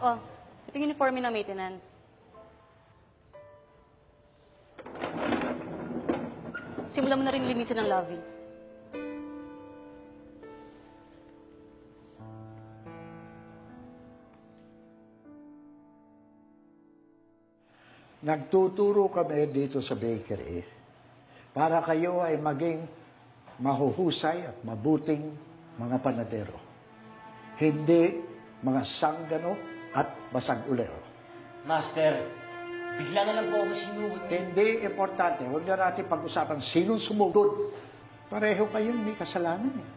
Oh, ito yung uniforme ng maintenance. Simulan mo na rin linisin ng lobby. Nagtuturo kami dito sa bakery para kayo ay maging mahuhusay at mabuting mga panadero. Hindi mga sanggano at basag-ulero. Master, bigla na lang po ako sinugod. Hindi importante. Huwag na natin pag-usapan sinong sumugod. Pareho kayong may kasalanan eh.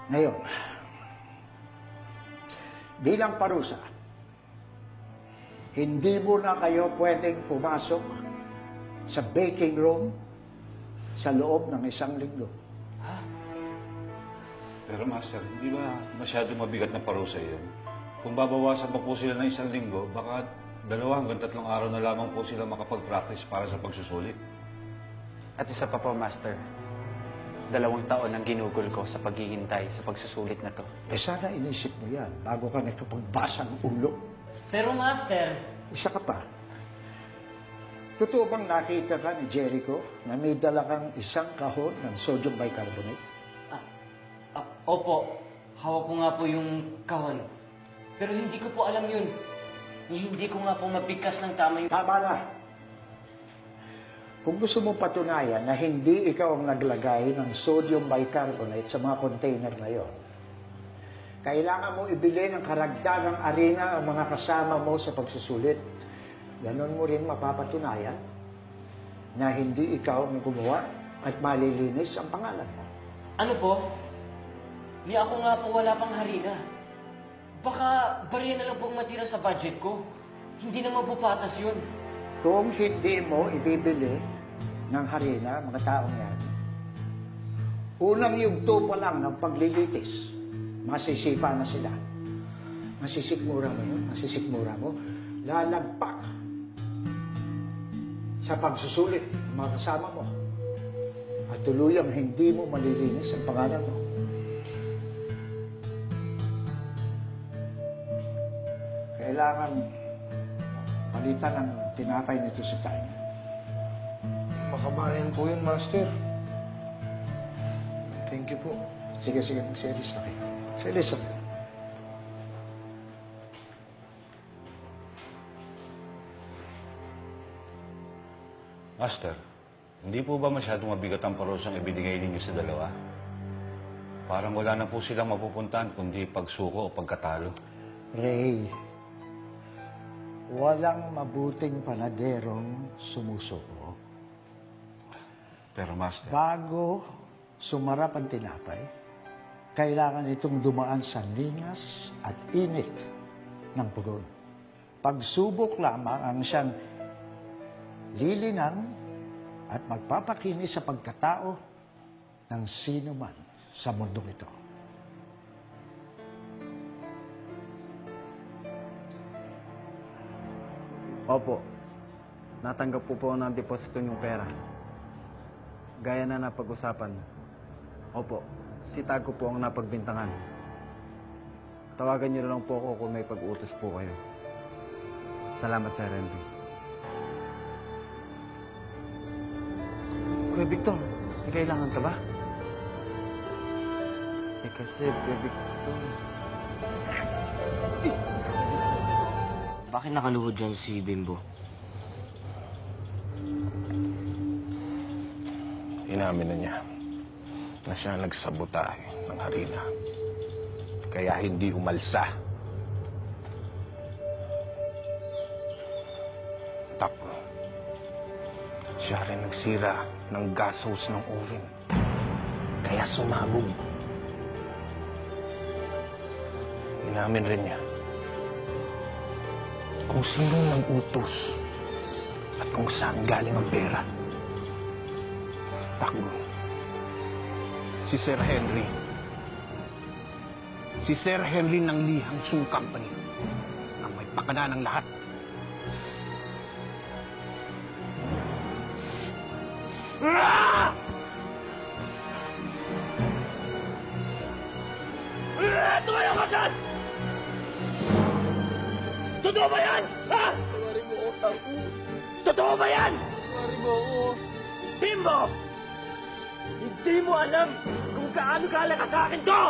Ngayon, bilang parusa, hindi mo na kayo pwedeng pumasok sa baking room sa loob ng 1 linggo. Pero Master, hindi ba masyado mabigat na parusa yun? Kung babawasan pa po sila ng 1 linggo, baka 2 hanggang 3 araw na lamang po sila makapag-practice para sa pagsusulit. At isa pa po, Master. 2 taon ang ginugol ko sa paghihintay sa pagsusulit na to. Eh sana inisip mo yan bago ka nagkapagbasang ulo. Pero Master, Isa ka pa. Totoo bang nakita ka ni Jericho na may dala kang 1 kahon ng sodium bicarbonate? opo, hawak ko nga po yung kahon. Pero hindi ko po alam yun. Hindi ko nga po mabigkas ng tama yung... Tama na. Kung gusto mong patunayan na hindi ikaw ang naglagay ng sodium bicarbonate sa mga container na yon, kailangan mo ibili ng karagdagang arena ang mga kasama mo sa pagsusulit. Ganon mo rin mapapatunayan na hindi ikaw ang gumawa at malilinis ang pangalan mo. Ano po? Ni ako nga po wala pang harina. Baka bariya na lang pong matira sa budget ko. Hindi naman po patas yun. Kung hindi mo ibibili ng harina, mga taong yan, unang yugto pa lang ng paglilitis, masisipa na sila. Masisikmura mo yun, masisikmura mo, lalagpak sa pagsusulit ng mga kasama mo. At tuluyang hindi mo malilinis ang pangalan mo. Kailangan palitan ng tinapay nito sa tayo. Makamain po yun, Master. Thank you po. Sige, mag-series na kayo. Series na kayo. Master, hindi po ba masyadong mabigat ang parusang ibinigay ninyo sa dalawa? Parang wala na po silang mapupuntahan kundi pagsuko o pagkatalo. Ray, walang mabuting panaderong sumusuko. Pero Master, Bago sumarap ang tinapay, kailangan itong dumaan sa ningas at init ng pugon. Pagsubok lamang ang siyang lilinan at magpapakinis sa pagkatao ng sino man sa mundong ito. Opo. Natanggap po ng deposito niyong pera. Gaya na napag-usapan. Opo. Si Tago po ang napagbintangan. Tawagan niyo lang po ako kung may pag-utos po kayo. Salamat, Sir Henry. Kuya Victor, may kailangan ka ba? Kasi, Kuya Victor... Bakit nakaluhod dyan si Bimbo? Inamin na niya na siya nagsabotahe ng harina. Kaya hindi umalsa. Tapos, siya rin nagsira ng gas hose ng oven. Kaya sumabog. Inamin rin niya kung sino nag-utos at kung saan galing ang pera. Takbo. Si Sir Henry. Si Sir Henry ng Lihang Shoe Company ang may pakana ng lahat. Totoo ba yan? Ha? Tawarin mo ako, Tangko. Totoo ba yan? Tawarin mo ako. Bimbo! Hindi mo alam kung gaano kahalaga sa akin to!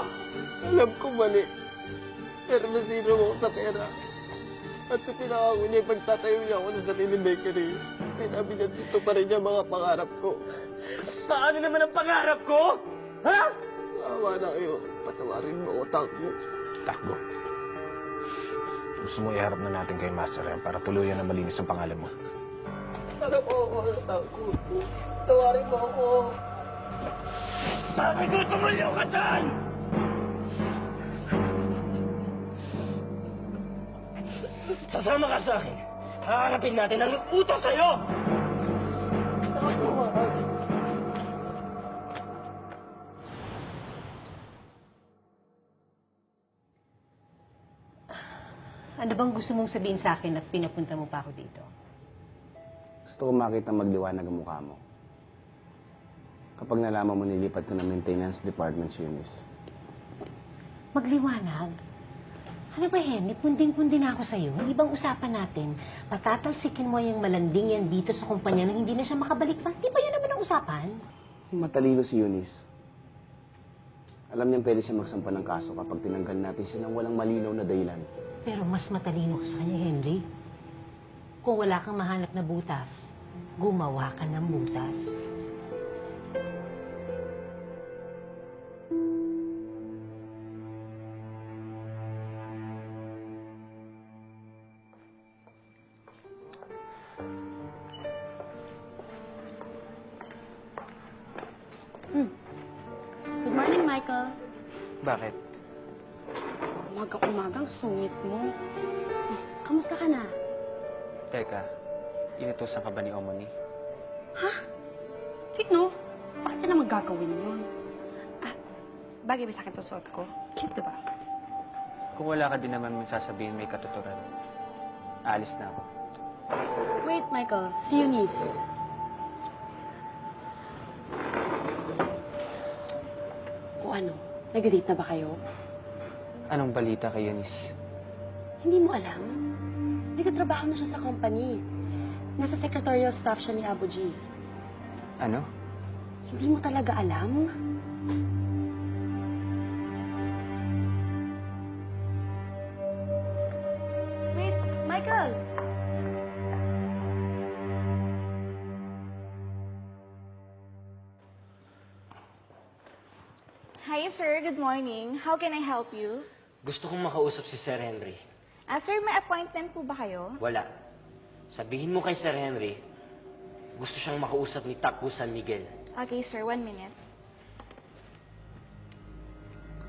Alam ko mali. Pero nasiro mo ako sa pera. At sa pinakako niya, pagtatayo niya ako sa sariling bakery. Sinabi niya, dito pa rin niya mga pangarap ko. Paano naman ang pangarap ko? Ha? Awa na kayo. Patawarin mo ako, Tangko. Takbo. Gusto mo iharap na natin kay Master yan para tuluyan na malinis ang pangalan mo. Ano po ako, Tangko? Tawarin mo ako. Sabi ko, tumulyo ka dyan! Sasama ka sa akin. Haharapin natin ang utos sa'yo! Ano bang gusto mong sabihin sa akin at pinapunta mo pa ako dito? Gusto ko makita magliwanag ang mukha mo. Kapag nalaman mo nilipat ko ng maintenance department si Eunice. Magliwanag? Ano ba, Henry? Punding-pundi na ako sa'yo. Hindi bang usapan natin, patatalsikin mo yung malanding yan dito sa kumpanya na hindi na siya makabalik pa? Di ba yun naman ang usapan? Matalino si Eunice. Alam niyang pwede siya magsampa ng kaso kapag tinanggal natin siya ng walang malinaw na dahilan. Pero mas matalino ka sa kanya, Henry. Kung wala kang mahanap na butas, gumawa ka ng butas. Good morning, Michael. Bakit? Umagang sungit mo. Kamusta ka na? Teka, inutusan ka ba ni Omoni? Sino? Bakit ka na magagawin yun? Bagay ba sa akin ito suot ko? Cute, diba? Kung wala ka din naman sasabihin may katuturan, aalis na ako. Wait, Michael. Si Eunice. O ano? Nag-date na ba kayo? Anong balita kay Eunice? Hindi mo alam? Nagtatrabaho na siya sa company. Nasa secretarial staff siya ni Abu G. Ano? Hindi mo talaga alam? Wait, Michael! Hi, sir. Good morning. How can I help you? Gusto kong makausap si Sir Henry. Sir, may appointment po ba kayo? Wala. Sabihin mo kay Sir Henry, gusto siyang makausap ni Taku San Miguel. Okay, sir. 1 minute.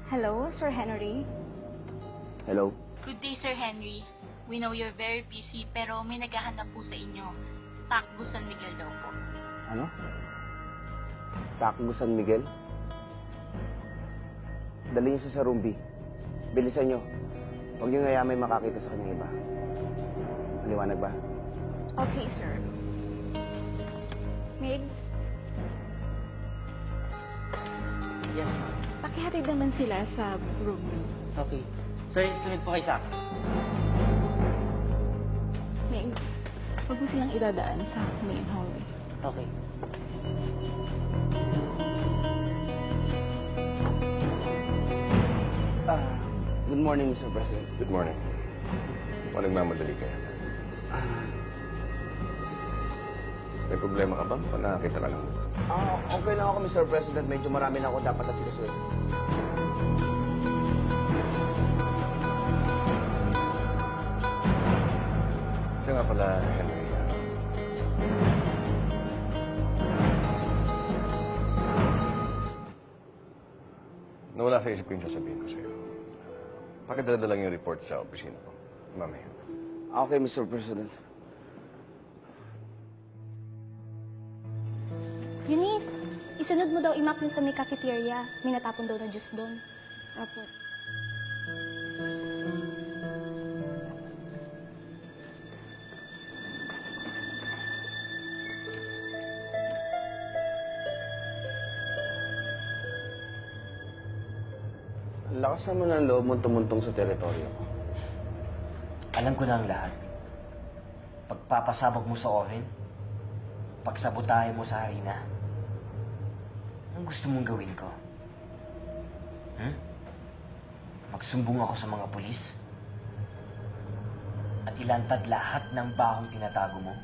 Hello, Sir Henry? Hello? Good day, Sir Henry. We know you're very busy, pero may naghahanap po sa inyo. Takbo San Miguel daw po. Ano? Takbo San Miguel? Dali niyo sa room B. Bilisan niyo. Huwag niyo nga may makakita sa kanyang iba. Maliwanag ba? Okay, sir. Migs? Yes, Pakihatid naman sila sa room. okay. Sir, sunod po kayo sa akin. Migs, huwag mo silang idadaan sa main hallway. Okay. Good morning, Mr. President. Good morning. O nagmamadali ka yata? May problema ka ba? O nakakita ka lang? Okay lang ako, Mr. President. Medyo marami na ako dapat na sinusunod. Siya nga pala, Henry. Nawala sa isip ko yung sasabihin ko sa'yo. Pakidala lang yung report sa opisina ko. Mamaya. Okay, Mr. President. Eunice, isunod mo daw imak dun sa may cafeteria. May natapon daw na juice doon. Opo. Ang lakas naman ng loob mong tumuntong sa teritoryo ko. Alam ko na ang lahat. Pagpapasabog mo sa Oren, pagsabotahe mo sa Harina, anong gusto mong gawin ko? Magsumbong ako sa mga pulis? At ilantad lahat ng bahong tinatago mo?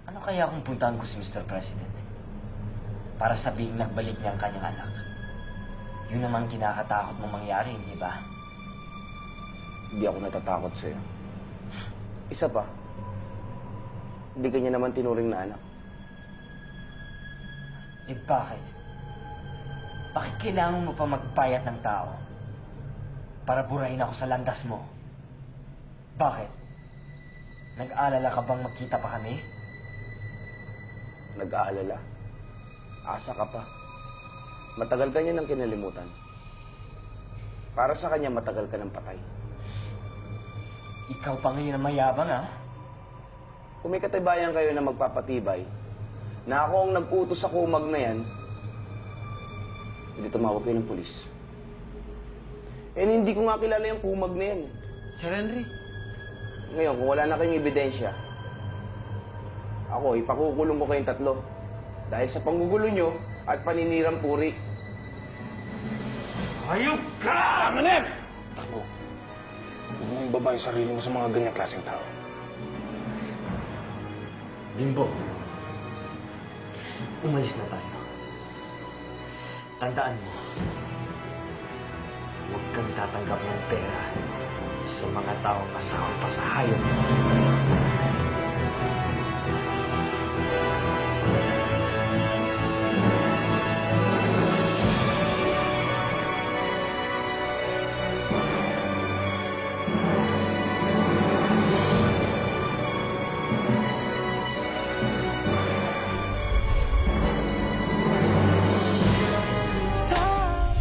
Ano kaya kung puntahan ko si Mr. President? Para sabihin nagbalik niya ang kanyang anak. Yun naman kinakatakot mong mangyari, hindi ba? Hindi ako natatakot sa'yo. Isa pa, hindi ka niya naman tinuring na anak. Eh bakit? Bakit kailangan mo pa magpayat ng tao para burahin ako sa landas mo? Bakit? Nag-aalala ka bang magkita pa kami? Nag-aalala. Asa ka pa. Matagal ka niya ng kinalimutan. Para sa kanya, matagal ka ng patay. Ikaw pa ngayon ang mayabang, ha? Kung may katibayan kayo na magpapatibay, na ako ang nag-utos sa kumag na yan, hindi tumawag kayo ng pulis. Eh, hindi ko nga kilala yung kumag na yan. Sir Henry, Ngayon, kung wala na kayong ebidensya, ako, ipakukulong ko kayong tatlo. Dahil sa panggugulo nyo at paninirang puri. Ayok ka! Manep! Takbo. Huwag mong ibaba yung sarili mo sa mga ganyang klaseng tao. Bimbo, umalis na tayo. Tandaan mo, huwag kang tatanggap ng pera sa mga taong kasama pa sa hayop.